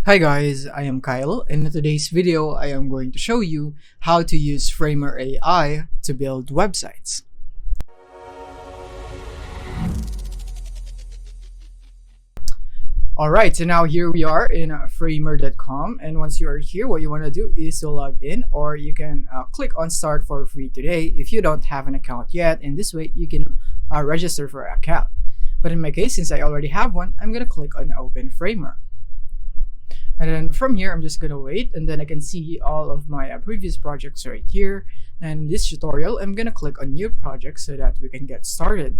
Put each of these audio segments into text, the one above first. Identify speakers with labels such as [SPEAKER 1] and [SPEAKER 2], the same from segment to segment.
[SPEAKER 1] Hi guys, I am Kyle, and in today's video I am going to show you how to use Framer AI to build websites. Alright, so now here we are in framer.com, and once you are here, what you want to do is to log in, or you can click on start for free today if you don't have an account yet, and this way you can register for an account. But in my case, since I already have one, I'm going to click on open Framer. And then from here, I'm just going to wait, and then I can see all of my previous projects right here. And in this tutorial, I'm going to click on new project so that we can get started.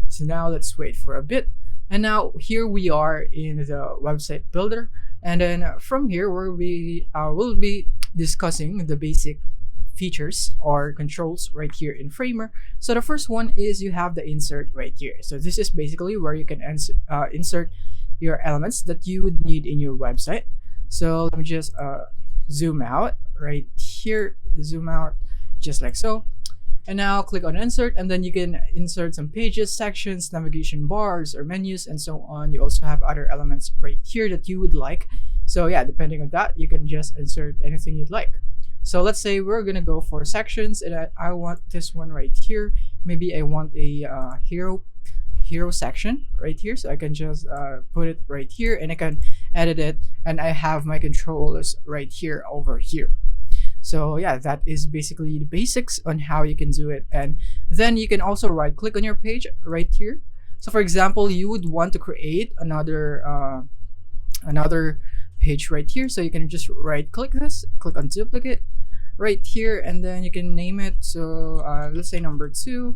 [SPEAKER 1] So now let's wait for a bit. And now here we are in the website builder. And then from here, where we will be discussing the basic features or controls right here in Framer. So the first one is you have the insert right here. So this is basically where you can insert your elements that you would need in your website. So let me just zoom out right here, zoom out just like so. And now click on insert, and then you can insert some pages, sections, navigation bars or menus and so on. You also have other elements right here that you would like. So yeah, depending on that, you can just insert anything you'd like. So let's say we're gonna go for sections, and I want this one right here. Maybe I want a hero section right here, so I can just put it right here, and I can edit it, and I have my controls right here over here. So yeah, that is basically the basics on how you can do it. And then you can also right click on your page right here. So for example, you would want to create another page right here, so you can just right click this, click on duplicate right here, and then you can name it. So let's say number 2,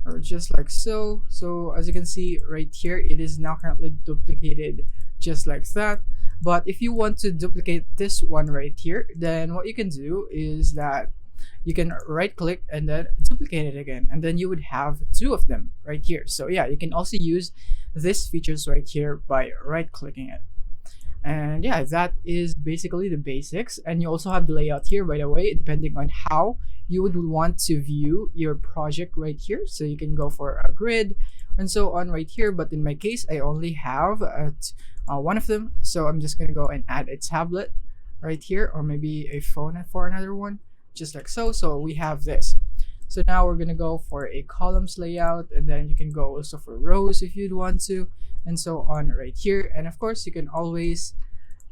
[SPEAKER 1] or just like so. So as you can see right here, it is now currently duplicated just like that. But if you want to duplicate this one right here, then what you can do is that you can right click and then duplicate it again, and then you would have 2 of them right here. So yeah, you can also use these features right here by right clicking it. And yeah, that is basically the basics. And you also have the layout here, by the way, depending on how you would want to view your project right here. So you can go for a grid and so on right here, but in my case I only have one of them, so I'm just gonna go and add a tablet right here, or maybe a phone for another one, just like so. So we have this. So now we're gonna go for a columns layout, and then you can go also for rows if you'd want to, and so on right here. And of course you can always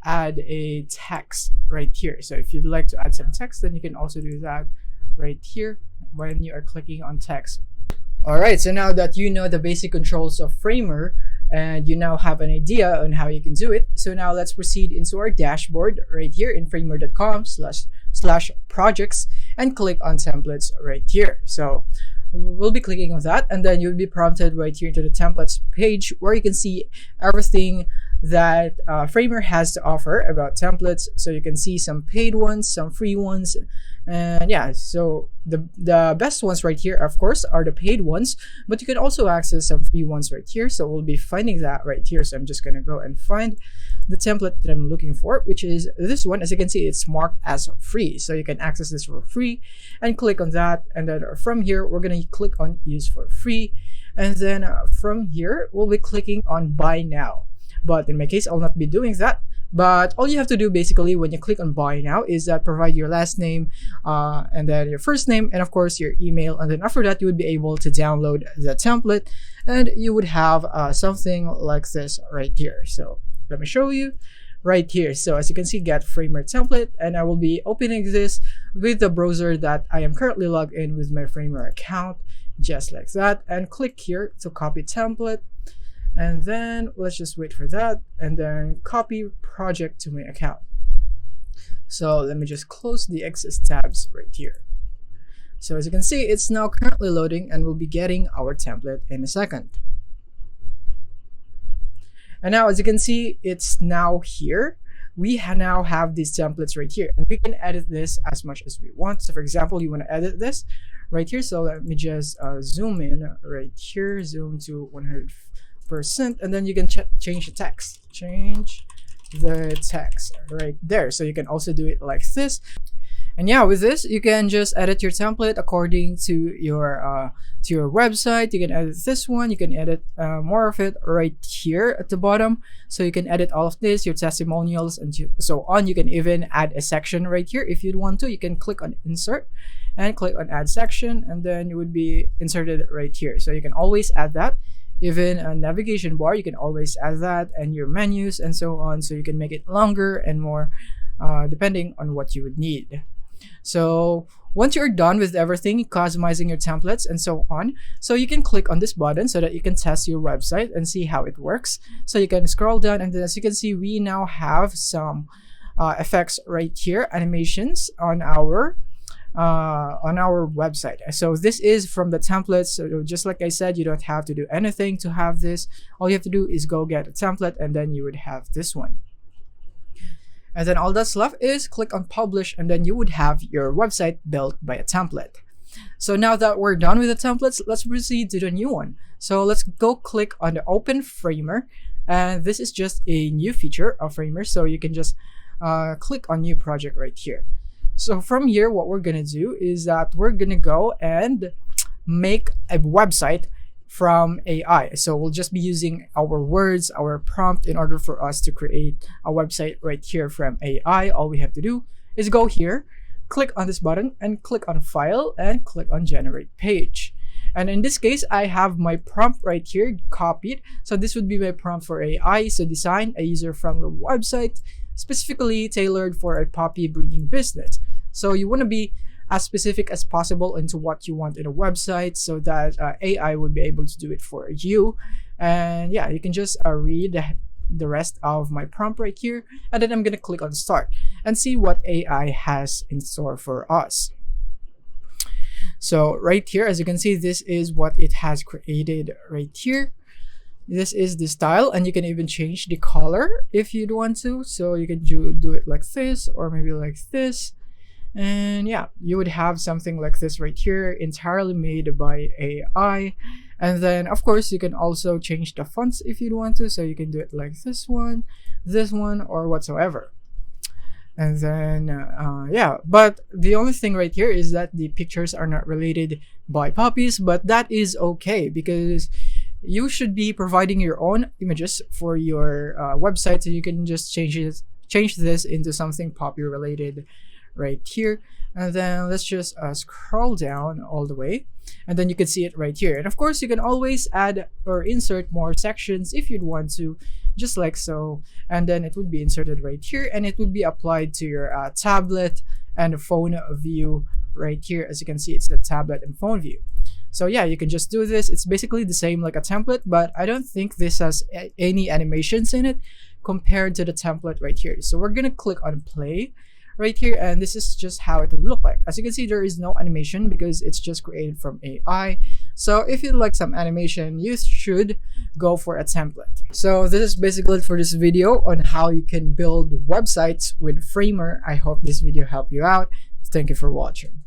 [SPEAKER 1] add a text right here. So if you'd like to add some text, then you can also do that right here when you are clicking on text. Alright, so now that you know the basic controls of Framer, and you now have an idea on how you can do it, so now let's proceed into our dashboard right here in framer.com/projects, and click on templates right here. So we'll be clicking on that, and then you'll be prompted right here into the templates page, where you can see everything that Framer has to offer about templates. So you can see some paid ones, some free ones, and yeah, so the best ones right here, of course, are the paid ones, but you can also access some free ones right here. So we'll be finding that right here. So I'm just gonna go and find the template that I'm looking for, which is this one. As you can see, it's marked as free, so you can access this for free and click on that. And then from here, we're gonna click on use for free, and then from here we'll be clicking on buy now. But in my case, I'll not be doing that. But all you have to do basically when you click on buy now is that provide your last name, and then your first name, and of course your email. And then after that, you would be able to download the template, and you would have something like this right here. So let me show you right here. So as you can see, get Framer template, and I will be opening this with the browser that I am currently logged in with my Framer account, just like that, and click here to copy template. And then let's just wait for that, and then copy project to my account. So let me just close the excess tabs right here. So as you can see, it's now currently loading, and we'll be getting our template in a second. And now as you can see, it's now here. We now have these templates right here, and we can edit this as much as we want. So for example, you want to edit this right here. So let me just zoom in right here, zoom to 100%, and then you can change the text. Change the text right there. So you can also do it like this. And yeah, with this, you can just edit your template according to your website. You can edit this one. You can edit more of it right here at the bottom. So you can edit all of this, your testimonials, and so on. You can even add a section right here if you'd want to. You can click on insert and click on add section, and then it would be inserted right here. So you can always add that. Even a navigation bar, you can always add that, and your menus and so on. So you can make it longer and more depending on what you would need. So once you're done with everything, customizing your templates and so on, so you can click on this button so that you can test your website and see how it works. So you can scroll down, and then as you can see, we now have some effects right here, animations on our website. So this is from the templates. So just like I said, you don't have to do anything to have this. All you have to do is go get a template, and then you would have this one. And then all that's left is click on publish, and then you would have your website built by a template. So now that we're done with the templates, let's proceed to the new one. So let's go click on the open Framer, and this is just a new feature of Framer. So you can just click on new project right here. So from here, what we're gonna do is that we're gonna go and make a website from AI. So we'll just be using our words, our prompt, in order for us to create a website right here from AI. All we have to do is go here, click on this button, and click on file, and click on generate page. And in this case, I have my prompt right here copied. So this would be my prompt for AI. So design a user-friendly website specifically tailored for a puppy breeding business. So you want to be as specific as possible into what you want in a website, so that AI would be able to do it for you. And yeah, you can just read the rest of my prompt right here, and then I'm gonna click on start and see what AI has in store for us. So right here, as you can see, this is what it has created right here. This is the style, and you can even change the color if you'd want to. So you can do it like this, or maybe like this. And yeah, you would have something like this right here, entirely made by AI. And then of course you can also change the fonts if you'd want to. So you can do it like this one, or whatsoever. And then yeah, but the only thing right here is that the pictures are not related by puppies, but that is okay, because you should be providing your own images for your website. So you can just change this into something puppy related right here. And then let's just scroll down all the way, and then you can see it right here. And of course you can always add or insert more sections if you'd want to, just like so. And then it would be inserted right here, and it would be applied to your tablet and phone view right here. As you can see, it's the tablet and phone view. So yeah, you can just do this. It's basically the same like a template, but I don't think this has any animations in it compared to the template right here. So we're gonna click on play right here, and this is just how it would look like. As you can see, there is no animation because it's just created from AI. So if you'd like some animation, you should go for a template. So this is basically it for this video on how you can build websites with Framer. I hope this video helped you out. Thank you for watching.